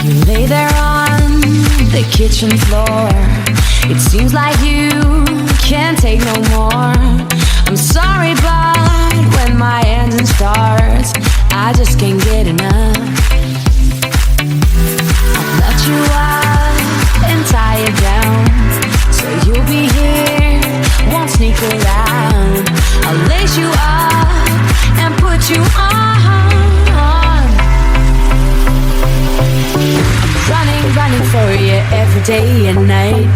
You lay there on the kitchen floor. It seems like you can't take no more. I'm sorry, but when my engine starts, I just can't get enough. I'll let you up and tie it down, so you'll be here, won't sneak around. I'll lace you up and put you on. I'm running for you every day and night.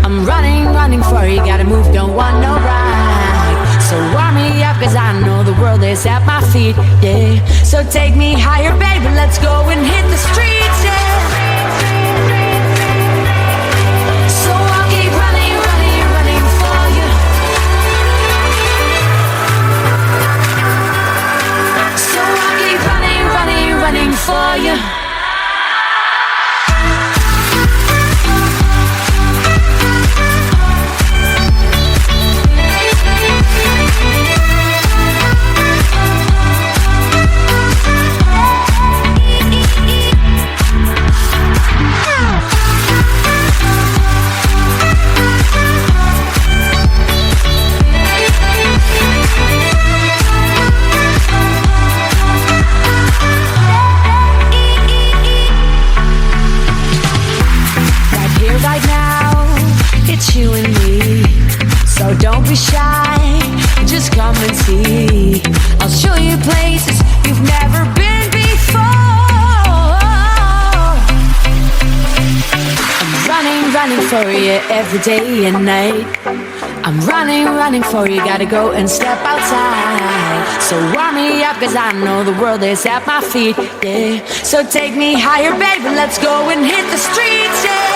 I'm running for you, gotta move, don't want no ride. So warm me up, cause I know the world is at my feet, yeah. So take me higher, baby, let's go and hit the streets, yeah. So I'll keep running for you. So I'll keep running for you. You and me, so don't be shy, just come and see. I'll show you places you've never been before. I'm running for you every day and night. I'm running for you, gotta go and step outside. So warm me up, cause I know the world is at my feet, yeah. So take me higher, baby, let's go and hit the streets, yeah.